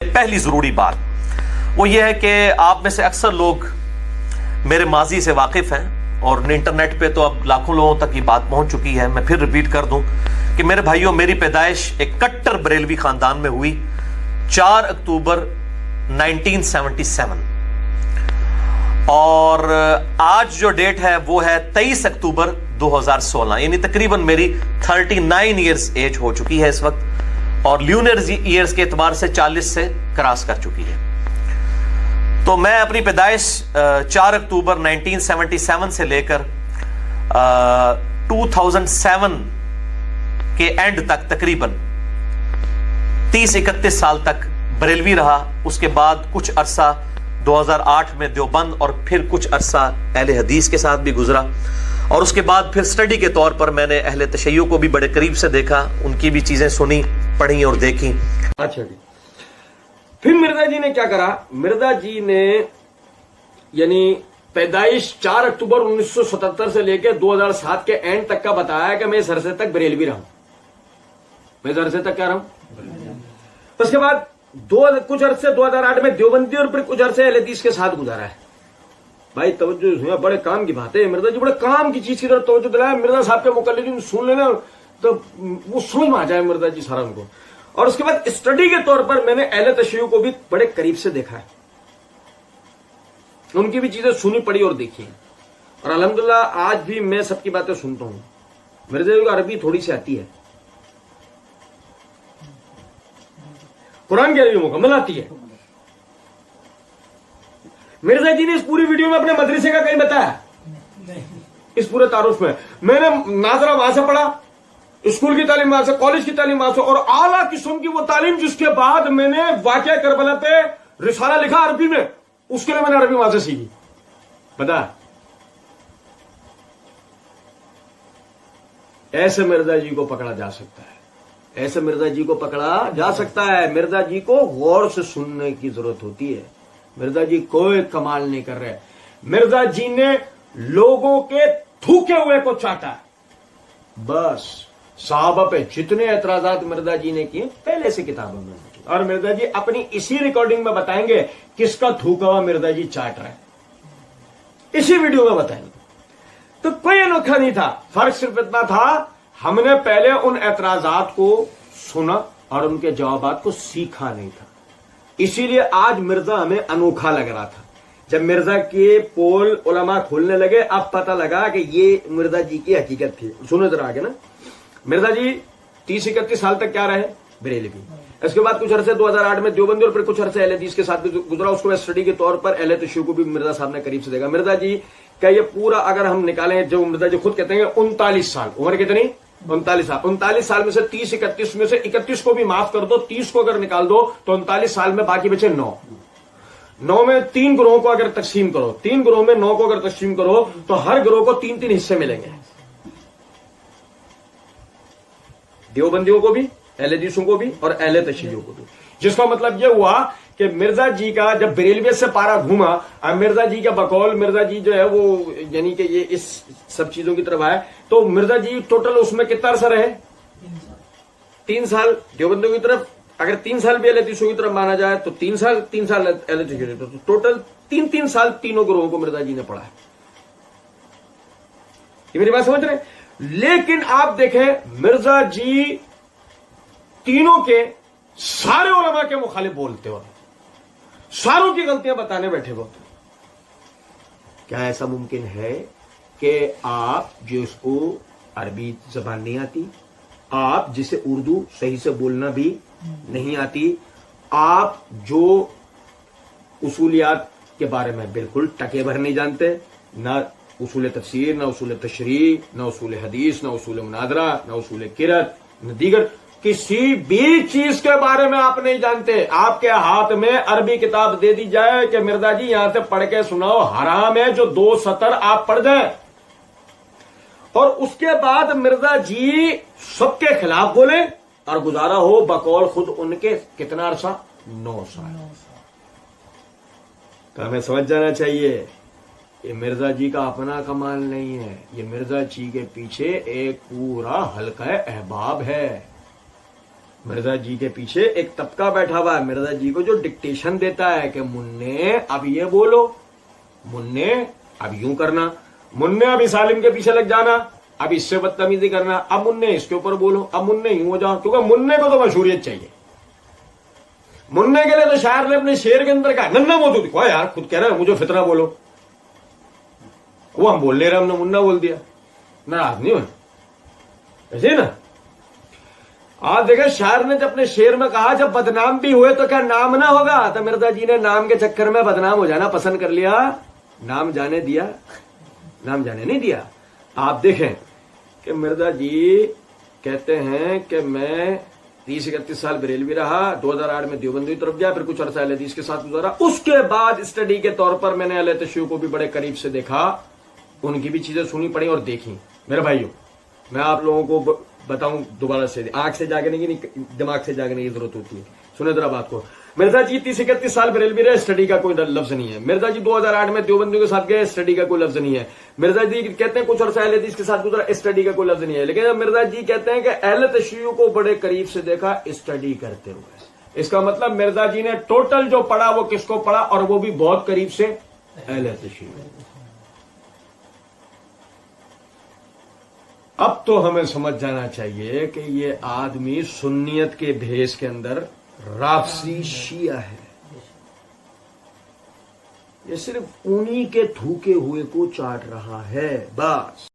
पहली ज़रूरी बात वो ये है कि आप में से अक्सर लोग मेरे माजी से वाकिफ़ हैं और इंटरनेट पे तो अब लाखों लोगों तक ये बात पहुंच चुकी है। मैं फिर रिपीट कर दूं कि मेरे भाइयों, मेरी पैदाइश एक कट्टर बरेलवी ख़ानदान में हुई 4 अक्टूबर 1977 और आज जो डेट है वो है 23 अक्टूबर 2016, यानी तकरीबन मेरी 39 ईयर्स एज हो चुकी है इस वक्त और ल्यूनर ईयर्स के एतबार से 40 से क्रॉस कर चुकी है। तो मैं अपनी पैदाइश 4 अक्टूबर 1977 से लेकर 2007 के एंड तक तकरीबन 30-31 साल तक बरेलवी रहा। उसके बाद कुछ अरसा 2008 में देवबंद और फिर कुछ अरसा अहले हदीस के साथ भी गुजरा और उसके बाद फिर स्टडी के तौर पर मैंने अहले तशय्यो को भी बड़े करीब से देखा, उनकी भी चीजें सुनी, पढ़ी और देखी। अच्छा जी, फिर मिर्जा जी ने क्या करा? मिर्जा जी ने यानी पैदाइश 4 अक्टूबर 1977 से लेकर 2007 के एंड तक का बताया कि मैं इस अरसे तक बरेलवी रहा हूं। मैं इस अरसे तक क्या रहा हूं? उसके बाद कुछ अरसे 2008 में देवबंदी और फिर कुछ अरसे अहले हदीस के साथ गुजारा है। भाई तवज्जो, बड़े काम की बात है। मिर्जा जी बड़े काम की चीज की तरफ तवज्जो दिलाया। मिर्जा साहब के मुकल्लिदीन सुन लेना तो वो समझ में आ जाए मिर्जा जी सारा उनको। और उसके बाद स्टडी के तौर पर मैंने अहले तशय्यो को भी बड़े करीब से देखा है, उनकी भी चीजें सुनी, पढ़ी और देखी और अल्हम्दुलिल्लाह आज भी मैं सबकी बातें सुनता हूं। मिर्जा जी को अरबी थोड़ी सी आती है, कुरान की अरबी मुकम्मल आती है। मिर्जा जी ने इस पूरी वीडियो में अपने मदरसे का कहीं बताया? इस पूरे तारुफ में मैंने नाजरा वहां से पढ़ा, स्कूल की तालीम वहां से, कॉलेज की तालीम वहां से और आला किस्म की वो तालीम जिसके बाद मैंने वाक़या करबला पे रिसाला लिखा अरबी में, उसके लिए मैंने अरबी वहां से सीखी। पता ऐसे मिर्जा जी को पकड़ा जा सकता है, ऐसे मिर्जा जी को पकड़ा जा सकता है। मिर्जा जी को गौर से सुनने की जरूरत होती है। मिर्जा जी कोई कमाल नहीं कर रहे। मिर्जा जी ने लोगों के थूके हुए को चाटा, बस। साहबा पे जितने एतराजात मिर्जा जी ने किए पहले से किताबों में, और मिर्जा जी अपनी इसी रिकॉर्डिंग में बताएंगे किसका थूका हुआ मिर्जा जी चाट रहा है, इसी वीडियो में बताएंगे। तो कोई अनोखा नहीं था, फर्क सिर्फ इतना था हमने पहले उन एतराजात को सुना और उनके जवाबात को सीखा नहीं था। इसीलिए आज मिर्जा हमें अनोखा लग रहा था। जब मिर्जा के पोल उलमा खोलने लगे अब पता लगा कि ये मिर्जा जी की हकीकत थी। सुनो जरा आगे ना। मिर्जा जी 30-31 साल तक क्या रहे? बरेलवी। इसके बाद कुछ अरसे 2008 में देवबंदी और फिर कुछ अरसे अहले हदीस के साथ भी गुजरा। उसको स्टडी के तौर पर अहले तशय्यो को भी मिर्जा साहब ने करीब से देखा। मिर्जा जी का ये पूरा अगर हम निकालें, जो मिर्जा जी खुद कहते हैं 39 साल उम्र, कितनी? 39 साल। 39 साल में से 30-31 में से 31 को भी माफ कर दो, 30 को अगर निकाल दो तो 39 साल में बाकी बचे 9 में 3 ग्रोहों को अगर तकसीम करो, 3 ग्रोह में 9 को अगर तकसीम करो तो हर ग्रोह को 3-3 हिस्से मिलेंगे। देवबंदियों को भी, अहले हदीसों को भी और अहले तशय्यो को भी। जिसका मतलब यह हुआ कि मिर्जा जी का जब बरेलवियत से पारा घूमा, अब मिर्जा जी का बकौल मिर्जा जी जो है वो यानी कि ये इस सब चीजों की तरफ आए तो मिर्जा जी टोटल उसमें कितना अरसा रहे? 3 साल देवबंदियों की तरफ, अगर 3 साल भी अहले हदीसों की तरफ माना जाए तो 3 साल अहले तशय्यो की तरफ, तो टोटल 3-3 साल तीनों ग्रोहों को मिर्जा जी ने पढ़ा है। ये मेरी बात समझ रहे? लेकिन आप देखें मिर्जा जी तीनों के सारे उलमा के मुखालिफ बोलते हो, सारों की गलतियां बताने बैठे होते। क्या ऐसा मुमकिन है कि आप जिसको अरबी जबान नहीं आती, आप जिसे उर्दू सही से बोलना भी नहीं आती, आप जो उसूलियात के बारे में बिल्कुल टके भर नहीं जानते, ना उसूल तफसीर, ना उसूल तशरीह, ना उसूल हदीस, ना उसूल मुनादरा, ना उसूल किरत, ना दीगर किसी भी चीज के बारे में आप नहीं जानते, आपके हाथ में अरबी किताब दे दी जाए कि मिर्जा जी यहां से पढ़ के सुनाओ, हराम है जो 2 सतर आप पढ़ दें, और उसके बाद मिर्जा जी सबके खिलाफ बोले और गुजारा हो बकौल खुद उनके कितना अरसा? 9 साल। तो हमें समझ जाना चाहिए ये मिर्जा जी का अपना कमाल नहीं है, ये मिर्जा जी के पीछे एक पूरा हल्का अहबाब है। मिर्जा जी के पीछे एक तबका बैठा हुआ है मिर्जा जी को, जो डिक्टेशन देता है कि मुन्ने अब ये बोलो, मुन्ने अब यूं करना, मुन्ने अब इस आलिम के पीछे लग जाना, अब इससे बदतमीजी करना, अब मुन्ने इसके ऊपर बोलो, अब मुन्ने यूं हो जाओ, क्योंकि मुन्ने को तो मशहूरियत चाहिए। मुन्ने के लिए तो शायर ने अपने शेर के अंदर कहा, नन्ना मोतू देखो यार, खुद कह रहा है मुझे फितना बोलो, वो हम बोल ले रहे, हमने मुन्ना बोल दिया, नाराज नहीं हुए ऐसे ना। आज देखे शायर ने जब अपने शेर में कहा जब बदनाम भी हुए तो क्या नाम ना होगा, तो मिर्जा जी ने नाम के चक्कर में बदनाम हो जाना पसंद कर लिया, नाम जाने दिया, नाम जाने नहीं दिया। आप देखें कि मिर्जा जी कहते हैं कि मैं 30-31 साल बरेलवी रहा, 2008 में देवबंदी की तरफ गया, फिर कुछ अरसा अहले हदीस के साथ गुजारा, उसके बाद स्टडी के तौर पर मैंने अहले तशय्युअ को भी बड़े करीब से देखा, उनकी भी चीजें सुनी पड़ी और देखी। मेरे भाइयों, मैं आप लोगों को बताऊं दोबारा से, आंख से जागने की नहीं, दिमाग से जागने की जरूरत होती है। सुने जरा बात को। मिर्जा जी 30-31 साल बरेलवी रहे, स्टडी का कोई लफ्ज नहीं है। मिर्जा जी 2008 में देवबंदियों के साथ गए, स्टडी का कोई लफ्ज नहीं है। मिर्जा जी कहते हैं कुछ अरसा अहले हदीस के साथ गुजरा, स्टडी का कोई लफ्ज नहीं है। लेकिन जब मिर्जा जी कहते हैं कि अहले तशय्युअ को बड़े करीब से देखा स्टडी करते हुए, इसका मतलब मिर्जा जी ने टोटल जो पढ़ा वो किसको पढ़ा, और वो भी बहुत करीब से अहले तशय्युअ। अब तो हमें समझ जाना चाहिए कि ये आदमी सुन्नियत के भेष के अंदर राफसी शिया है, ये सिर्फ उन्हीं के थूके हुए को चाट रहा है बस।